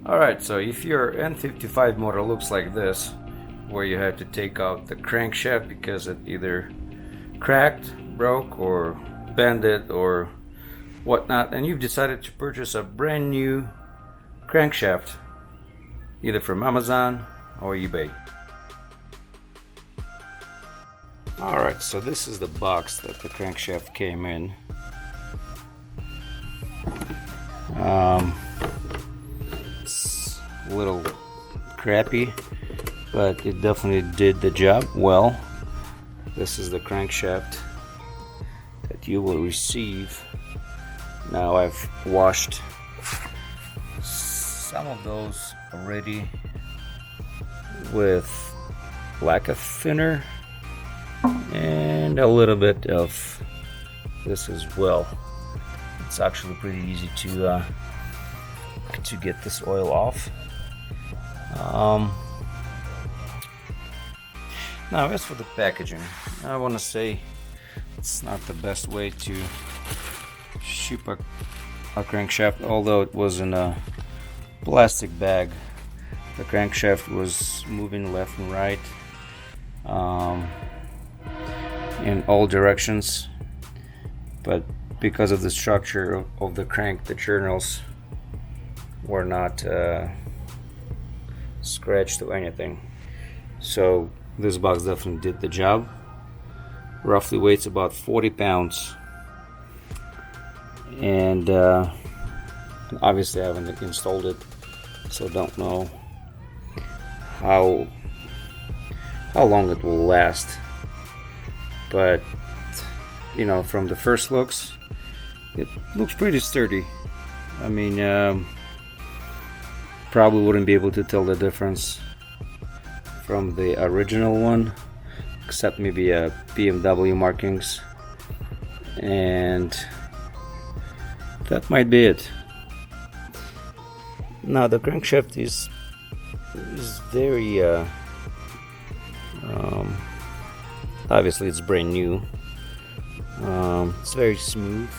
Alright, so if your N55 motor looks like this, where you have to take out the crankshaft because it either cracked, broke, or bended, or whatnot, and you've decided to purchase a brand new crankshaft, either from Amazon or eBay. Alright, so this is the box that the crankshaft came in. It's a little crappy, but it definitely did the job well. This is the crankshaft that you will receive. Now I've washed some of those already with lacquer thinner and a little bit of this as well. It's actually pretty easy to get this oil off. Now as for the packaging, I want to say it's not the best way to ship a crankshaft, although it was in a plastic bag. The crankshaft was moving left and right in all directions, but because of the structure of the crank, the journals were not scratched or anything. So this box definitely did the job. Roughly weighs about 40 pounds, and obviously I haven't installed it, so don't know how long it will last, but you know, from the first looks, it looks pretty sturdy. I mean, probably wouldn't be able to tell the difference from the original one, except maybe BMW markings, and that might be it. Now the crankshaft is very obviously it's brand new. It's very smooth.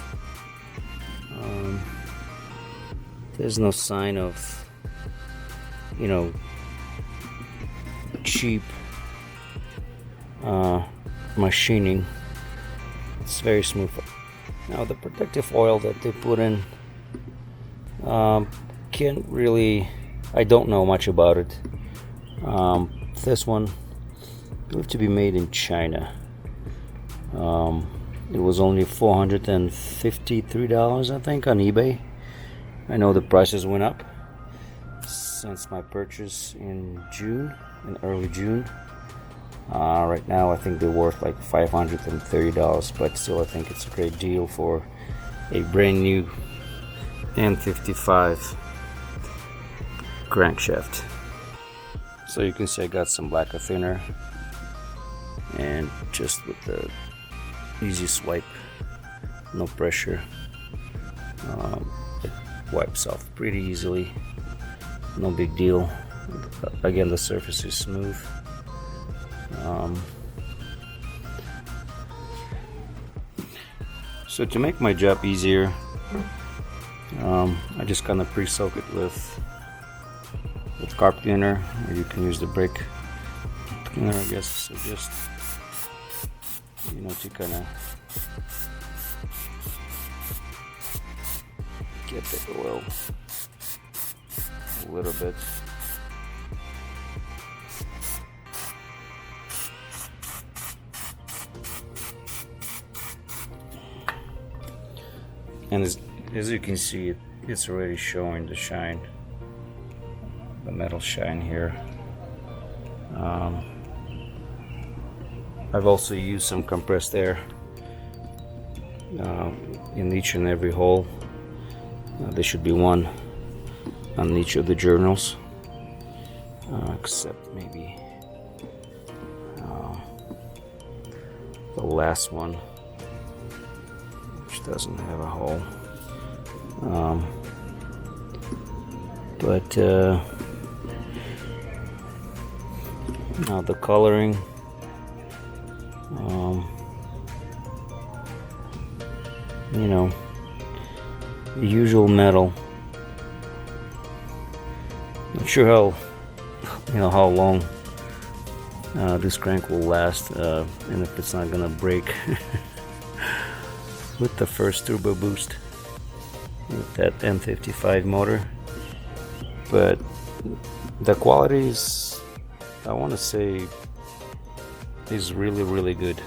There's no sign of, you know, cheap machining. It's very smooth. Now the protective oil that they put in, can't really, I don't know much about it. This one looked to be made in China. It was only $453, I think, on eBay. I know the prices went up since my purchase in early June. Right now I think they're worth like $530, but still I think it's a great deal for a brand new N55 crankshaft. So you can see I got some lacquer thinner, and just with the easy swipe, no pressure, it wipes off pretty easily, no big deal. Again, the surface is smooth. So to make my job easier, I just kind of pre-soak it with carpet cleaner, or you can use the brake cleaner, I guess. So just, you know, to kind of get the oil a little bit. And as you can see, it's already showing the shine, the metal shine here. I've also used some compressed air in each and every hole. There should be one on each of the journals, except maybe the last one, which doesn't have a hole. But now the coloring, you know, the usual metal. sure how long this crank will last, and if it's not gonna break with the first turbo boost with that N55 motor. But the quality is, I want to say, is really good.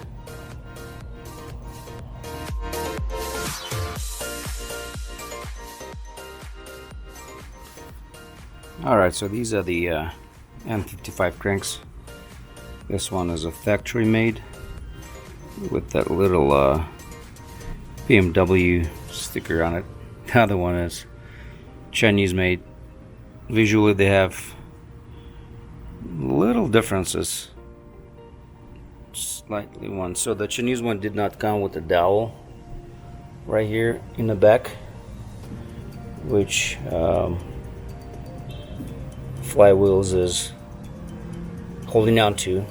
Alright, so these are the N55 cranks. This one is a factory made with that little BMW sticker on it. The other one is Chinese made. Visually they have little differences, slightly one. So the Chinese one did not come with a dowel right here in the back, which flywheels is holding on to,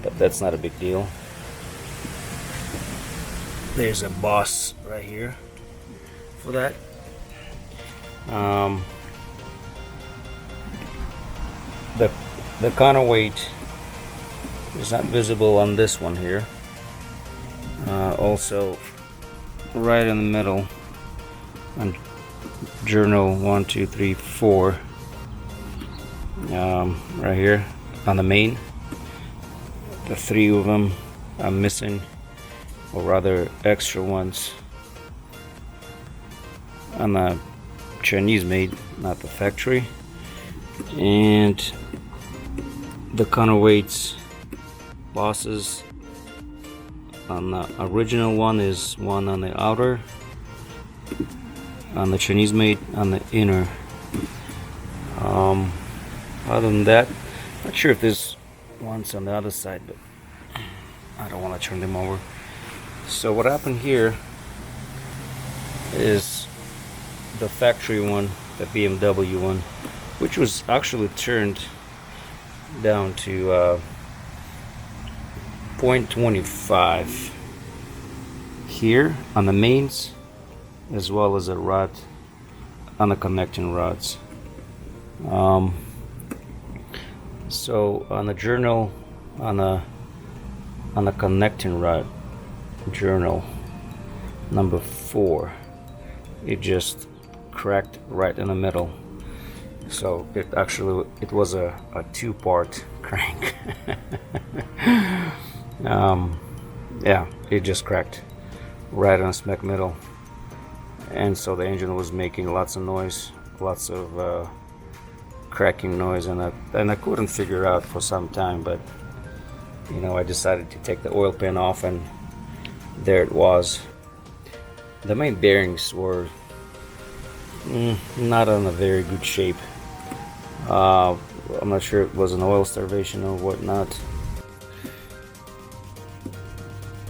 but that's not a big deal. There's a boss right here for that. The counterweight is not visible on this one here. Also, right in the middle on journal 1, 2, 3, 4. Right here on the main, the 3 of them are missing, or rather extra ones on the Chinese made, not the factory. And the counterweights bosses on the original one is one on the outer, on the Chinese made on the inner. Other than that, not sure if there's ones on the other side, but I don't want to turn them over. So what happened here is the factory one, the BMW one, which was actually turned down to 0.25 here on the mains, as well as a rod on the connecting rods. So on the journal, on the connecting rod journal number 4, it just cracked right in the middle. So it was a 2-part crank. Yeah, it just cracked right on smack middle, and so the engine was making lots of noise, lots of cracking noise, and I couldn't figure out for some time, but I decided to take the oil pan off, and there it was. The main bearings were not in a very good shape. I'm not sure it was an oil starvation or whatnot.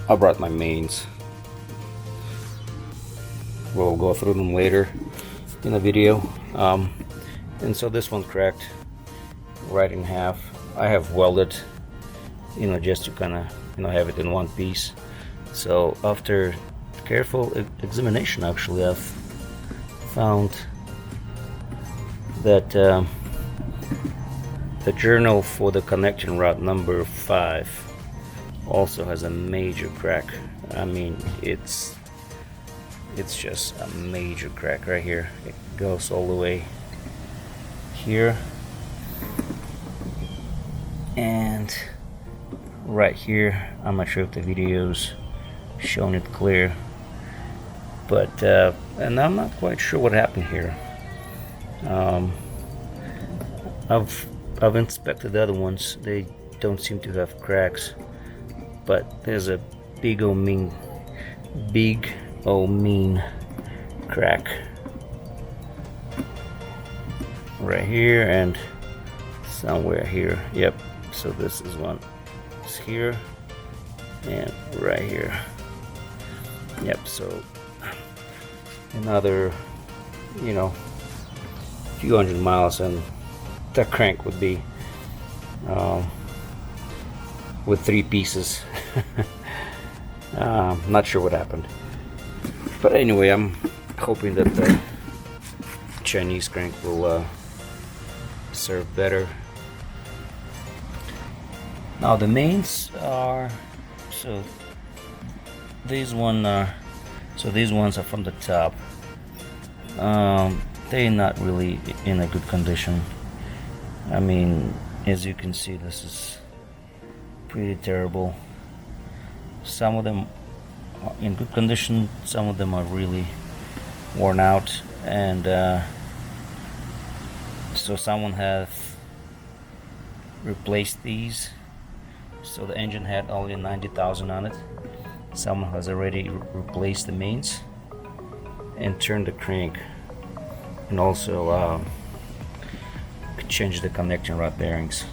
I brought my mains. We'll go through them later in the video. And so this one cracked right in half. I have welded, just to kind of have it in one piece. So after careful examination, actually, I've found that the journal for the connection rod number 5 also has a major crack. I mean, it's just a major crack right here. It goes all the way here and right here. I'm not sure if the video's showing it clear, but and I'm not quite sure what happened here. I've inspected the other ones. They don't seem to have cracks, but there's a big old mean crack right here and somewhere here. Yep, so this is one. It's here and right here. Yep, so another few hundred miles and the crank would be with 3 pieces. Not sure what happened, but anyway, I'm hoping that the Chinese crank will serve better. Now the mains are, so these ones are from the top. They're not really in a good condition. I mean, as you can see, this is pretty terrible. Some of them are in good condition, some of them are really worn out, and so someone has replaced these. So the engine had only 90,000 on it. Someone has already replaced the mains and turned the crank, and also changed the connecting rod bearings.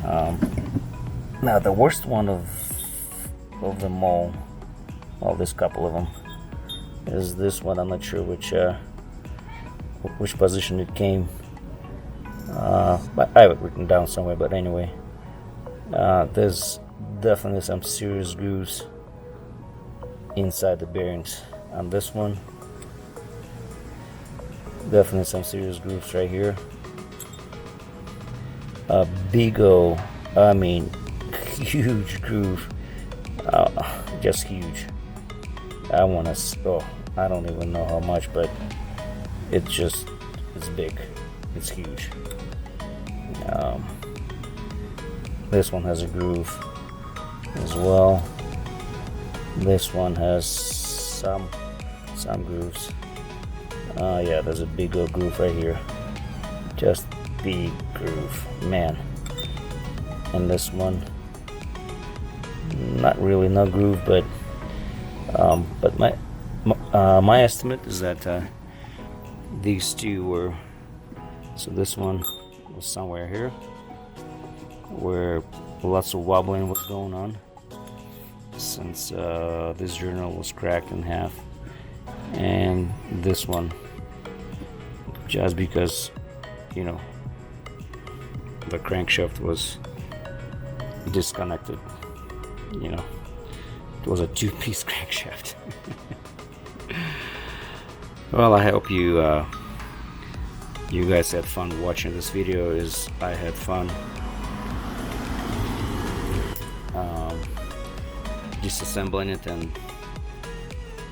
Now the worst one of them all, well, there's a couple of them, is this one. I'm not sure which position it came, but I have it written down somewhere. But anyway, there's definitely some serious grooves inside the bearings. On this one, definitely some serious grooves right here. A big O, I mean huge groove, just huge. I don't even know how much, but it's big, it's huge. This one has a groove as well. This one has some grooves. Yeah, there's a big old groove right here, just big groove, man. And this one, not really no groove, but my estimate is that these two were, so this one was somewhere here where lots of wobbling was going on, since this journal was cracked in half, and this one just because, you know, the crankshaft was disconnected. You know, it was a two-piece crankshaft. Well, I hope you guys had fun watching this video, as I had fun disassembling it and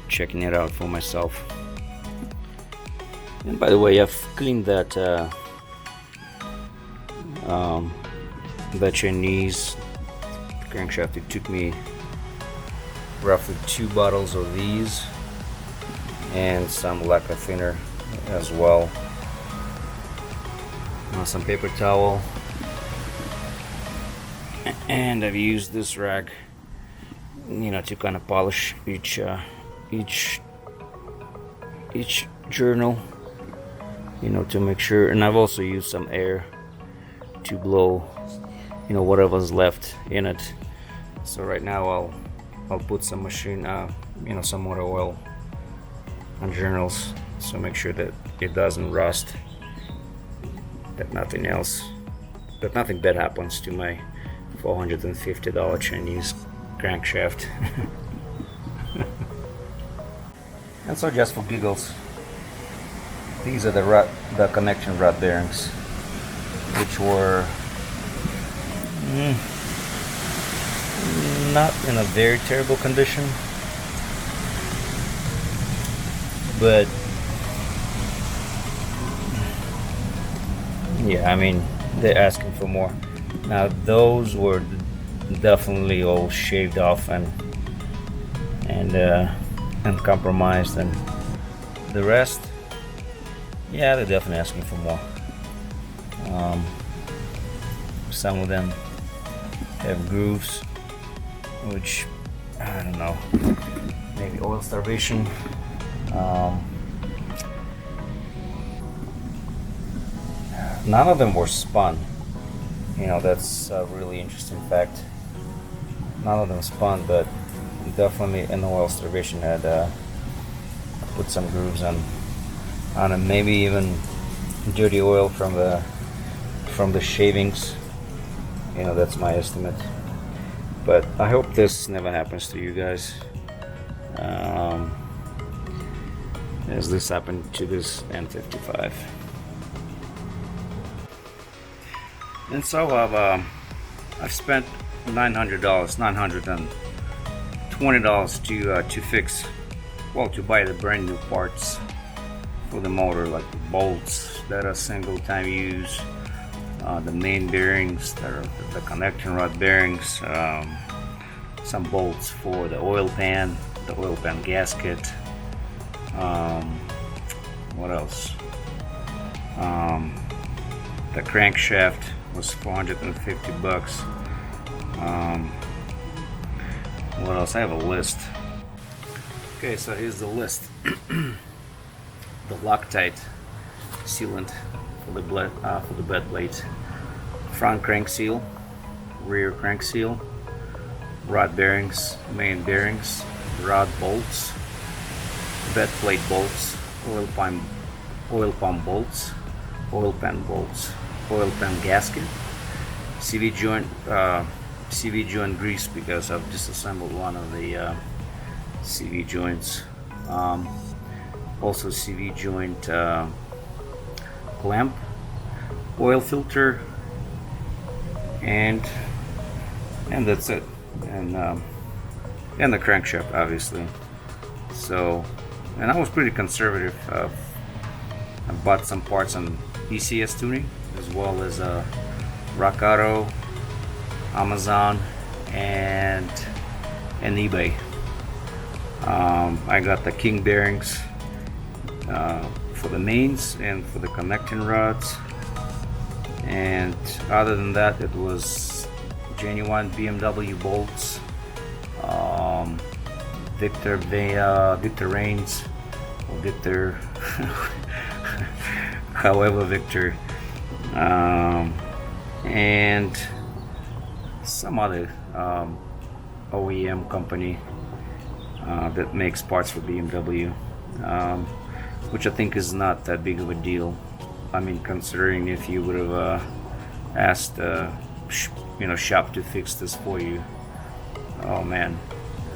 checking it out for myself. And by the way, I've cleaned that Chinese crankshaft. It took me roughly 2 bottles of these and some lacquer thinner as well. Some paper towel, and I've used this rag, you know, to kind of polish each journal, you know, to make sure. And I've also used some air to blow, you know, whatever's left in it. So right now I'll put some machine, you know, some motor oil on journals, so make sure that it doesn't rust, that nothing bad happens to my $450 Chinese crankshaft. And so, just for giggles, these are the connection rod bearings, which were not in a very terrible condition, but yeah, I mean, they're asking for more. Now those were definitely all shaved off and compromised, and the rest, yeah, they're definitely asking for more. Some of them have grooves, which, I don't know, maybe oil starvation. None of them were spun. You know, that's a really interesting fact. None of them spun, but definitely an oil starvation had put some grooves on them. Maybe even dirty oil from the shavings. You know, that's my estimate. But I hope this never happens to you guys, as this happened to this N55. And so I've spent $900, $920 to fix, well, to buy the brand new parts for the motor, like the bolts that are single time use, the main bearings that are the connecting rod bearings, some bolts for the oil pan gasket. What else? The crankshaft was $450. What else? I have a list. Okay, so here's the list. The Loctite sealant for the bed plate, front crank seal, rear crank seal, rod bearings, main bearings, rod bolts, bed plate bolts, oil pan bolts, oil pan bolts, oil pan gasket, CV joint grease, because I've disassembled one of the CV joints. Also CV joint clamp, oil filter, and that's it. And the crankshaft, obviously. So, and I was pretty conservative. I bought some parts on ECS Tuning, as well as Rock Auto, Amazon, and eBay. I got the king bearings for the mains and for the connecting rods, and other than that, it was genuine BMW bolts, Victor Reigns, or Victor however Victor, and some other OEM company that makes parts for BMW, which I think is not that big of a deal. I mean, considering if you would have asked shop to fix this for you, oh man,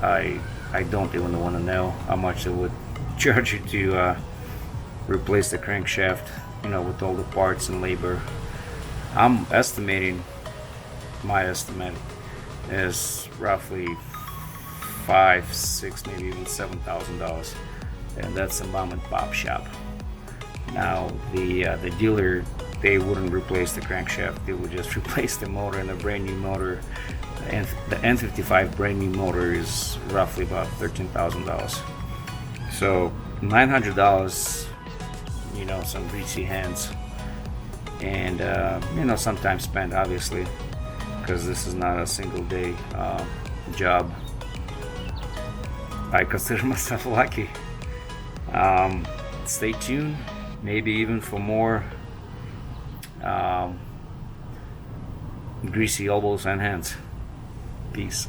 I don't even want to know how much it would charge you to replace the crankshaft, with all the parts and labor. I'm estimating, my estimate is roughly $5, $6, maybe even $7,000, and that's a mom and pop shop. Now the dealer, they wouldn't replace the crankshaft, they would just replace the motor and a brand new motor. And the N55 brand new motor is roughly about $13,000. So $900, some greasy hands, and some time spent, obviously, because this is not a single day job. I consider myself lucky. Stay tuned, maybe even for more greasy elbows and hands. Peace.